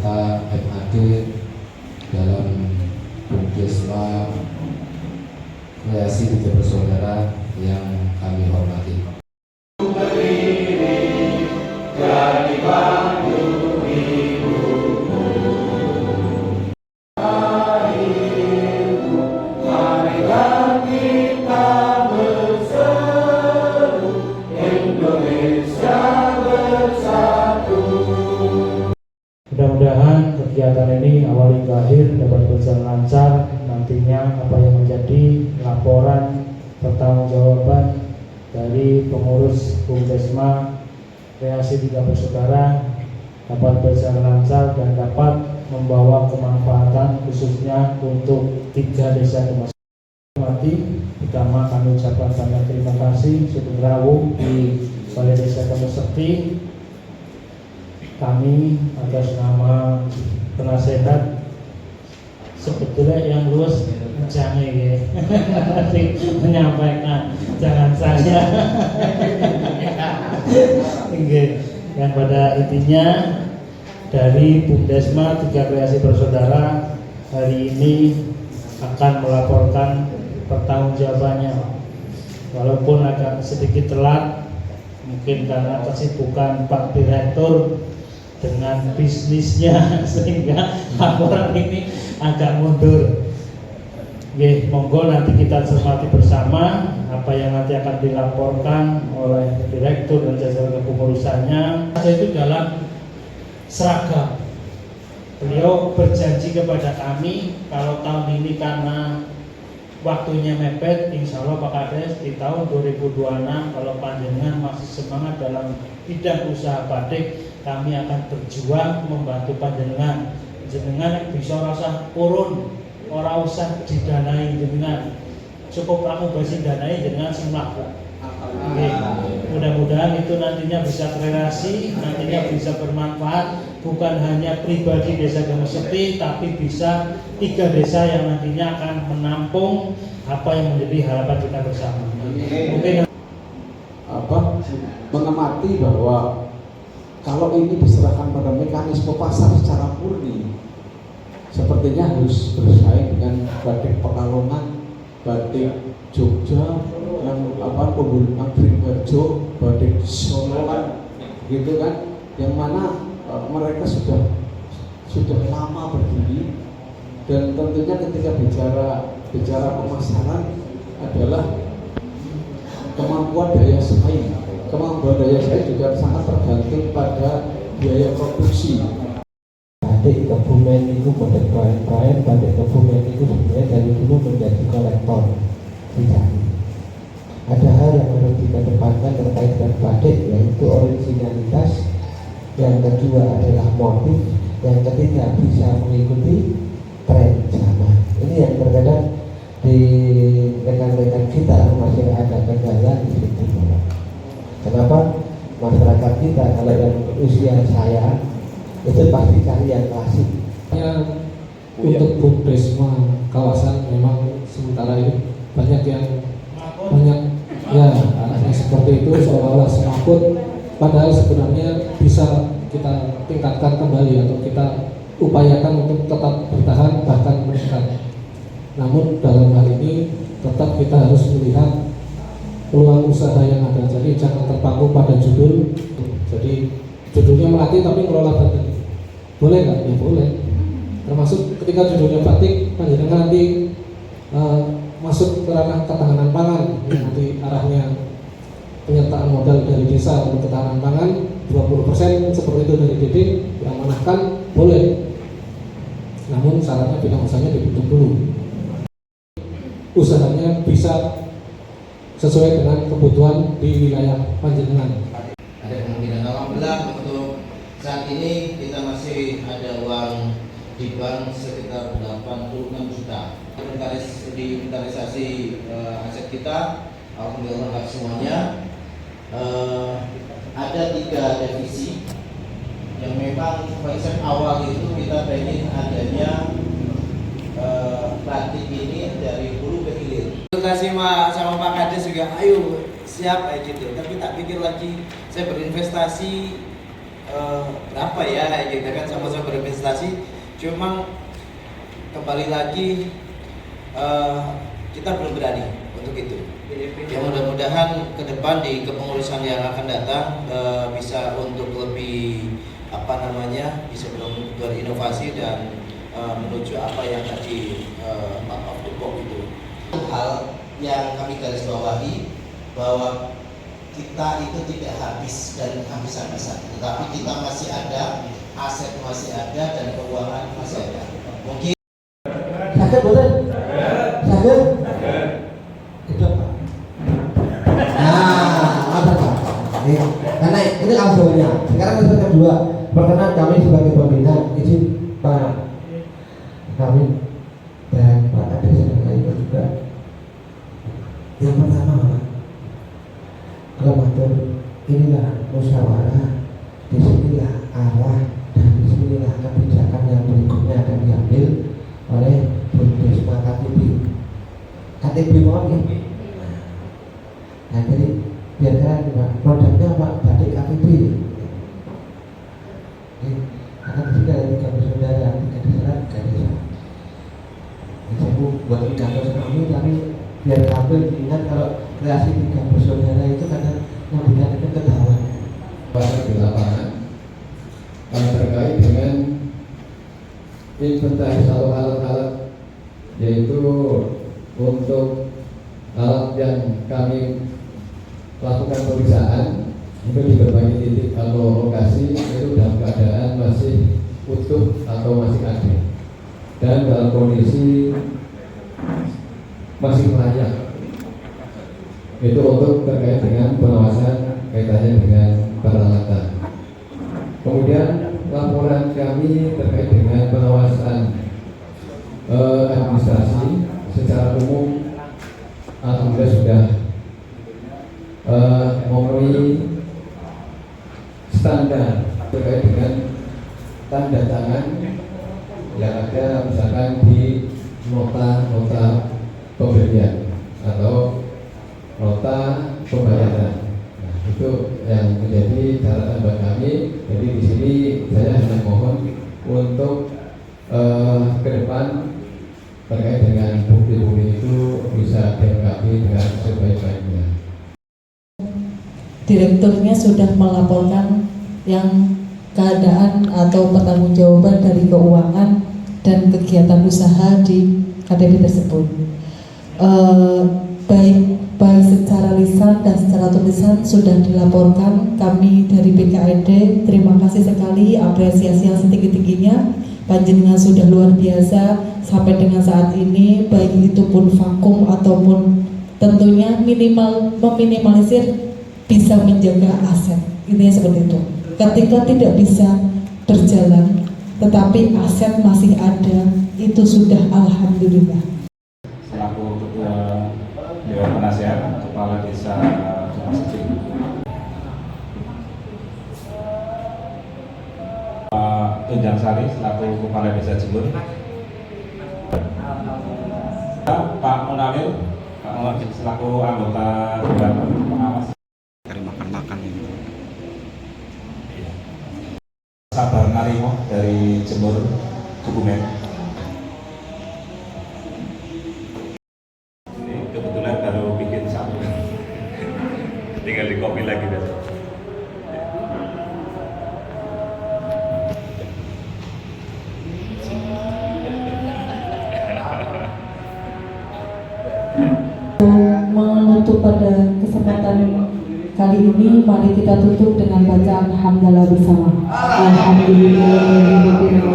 beserta MAD dalam Bumdesma Kreasi Tiga Bersaudara yang kami hormati. Mudah-mudahan kegiatan ini awal hingga akhir dapat berjalan lancar. Nantinya apa yang menjadi laporan pertanggungjawaban dari pengurus Bumdesma Kreasi Tiga Bersaudara dapat berjalan lancar dan dapat membawa kemanfaatan khususnya untuk 3 desa Gemes. Pertama kami ucapkan banyak terima kasih Sugeng Rawu di Balai Desa Gemes Sekti. Kami atas nama penasehat sebetulnya yang lulus jangan ya menyampaikan, jangan saya yang pada intinya dari Bumdesma Tiga Kreasi Bersaudara hari ini akan melaporkan pertanggungjawabannya, walaupun agak sedikit telat mungkin karena kesibukan Pak Direktur dengan bisnisnya sehingga laporan ini agak mundur. Oke, monggo nanti kita cermati bersama apa yang nanti akan dilaporkan oleh Direktur dan jajaran kepengurusannya. Itu dalam seragam. Beliau berjanji kepada kami kalau tahun ini karena waktunya mepet, insya Allah Pak Kades di tahun 2026 kalau panjenengan masih semangat dalam bidang usaha batik, kami akan berjuang membantu panjenengan. Jenengan bisa rasa purun, ora usah didanai jenengan, cukup kamu basi danai jenengan sing mlaku. Mudah-mudahan itu nantinya bisa terelasi, nantinya bisa bermanfaat bukan hanya pribadi Desa Gemes Sekti, tapi bisa 3 desa yang nantinya akan menampung apa yang menjadi harapan kita bersama. Mungkin mengamati bahwa kalau ini diserahkan pada mekanisme pasar secara murni, sepertinya harus bersaing dengan batik Pekalongan, batik Jogja, yang pembuluhan Beringharjo, batik Soloan, gitu kan, yang mana mereka sudah lama berdiri, dan tentunya ketika bicara pemasaran adalah kemampuan daya saing. Kemampuan daya saing juga sangat tergantung pada biaya produksi. Batik Kebumen itu batik Kebumen itu sebenarnya dari dulu menjadi kolektor dicari. Ada hal yang harus dikedepankan terkait dengan batik, yaitu originalitas. Yang kedua adalah motif. Yang ketiga bisa mengikuti tren zaman. Ini yang terkadang di rekan-rekan kita masih ada kendala di situ. Kenapa masyarakat kita kalau yang usia saya itu pasti cari yang klasik. Untuk Bumdesma kawasan memang sementara ini banyak ya anaknya seperti itu seolah-olah semaput, padahal sebenarnya bisa kita tingkatkan kembali atau kita upayakan untuk tetap bertahan bahkan meningkat. Namun dalam hal ini tetap kita harus melihat peluang usaha yang ada, jadi jangan terpaku pada judul. Jadi judulnya melatih tapi ngelola batik, boleh nggak? Ya boleh. Termasuk ketika judulnya batik, panjenengan nanti masuk ke ranah ketahanan pangan, nanti arahnya penyertaan modal dari desa untuk ketahanan pangan 20% seperti itu dari DD diamanahkan, boleh. Namun syaratnya bidang usahanya dibentuk dulu, usahanya bisa sesuai dengan kebutuhan di wilayah panjenengan. Ada kemungkinan, alhamdulillah untuk saat ini kita masih ada uang di bank sekitar 86 juta. Inventarisasi aset kita, alhamdulillah lengkap semuanya. Ada 3 divisi yang memang konsep awal itu kita pengen adanya batik ini dari hulu ke hilir. Terima kasih sama Pak Kades juga, ayo siap kayak gitu. Tapi tak pikir lagi, saya berinvestasi berapa ya gitu kan, sama-sama berinvestasi administrasi. Cuma kembali lagi kita belum berani untuk itu. Ya mudah-mudahan ke depan di kepengurusan yang akan datang bisa untuk lebih bisa berinovasi dan menuju apa yang tadi out of the box itu. Hal yang kami garis bawahi bahwa kita itu tidak habis dan habis-habisan, tetapi kita masih ada, aset masih ada, dan keuangan masih ada. Mungkin sakit boleh? Sakit? Hidup Pak. Nah, apa Pak? Karena ini audionya. Sekarang yang kedua, perkenan kami sebagai pembina izin Pak, kami dan Pak Kades yang lainnya juga. Yang pertama Pak, Kelematur, inilah musyawarah, disinilah arah dan disinilah kebijakan yang berikutnya akan diambil oleh Bundesma KTB. KTB mohon ya. Nah jadi biarkan Pak, produknya Pak batik KTB. Karena di sini ada 3 bersaudara, 3 desa, 3 desa. Jadi buat kampus kami, tapi biar kampus ingat kalau kreasi 3 bersaudara itu karena yang bilang itu ketahuan. Di lapangan yang terkait dengan inventaris atau alat-alat, yaitu untuk alat yang kami lakukan pemeriksaan itu di berbagai titik atau lokasi itu dalam keadaan masih utuh atau masih ada dan dalam kondisi masih layak. Itu untuk terkait dengan pengawasan kaitannya dengan peralatan. Kemudian laporan kami terkait dengan pengawasan administrasi secara umum alhamdulillah sudah memenuhi standar terkait dengan tanda tangan yang ada misalkan di nota pembelian atau nota pembayaran. Nah, itu yang menjadi catatan buat kami. Jadi di sini saya hanya mohon untuk ke depan terkait dengan bukti-bukti itu bisa dilengkapi dengan sebaik-baiknya. Direkturnya sudah melaporkan yang keadaan atau pertanggungjawaban dari keuangan dan kegiatan usaha di KTP tersebut. Baik secara lisan dan secara tulisan sudah dilaporkan. Kami dari BKED terima kasih sekali, apresiasi yang setinggi-tingginya. Panjenengan sudah luar biasa sampai dengan saat ini, baik itu pun vakum ataupun tentunya meminimalisir bisa menjaga aset. Intinya seperti itu. Ketika tidak bisa berjalan tetapi aset masih ada, itu sudah alhamdulillah. Selaku Ketua Dewan Penasehat Kepala Desa Masjid, Pak Tunjang Sari selaku Kepala Desa Jemur, Pak Munawir selaku anggota Dewan Pengawas, makan ini. Sabar Narimo dari Jemur Kebumen. Ini kebetulan baru bikin satu, tinggal di copy lagi besok. Menutup pada kesempatan kali ini, mari kita tutup dengan bacaan hamdalah bersama. Alhamdulillah.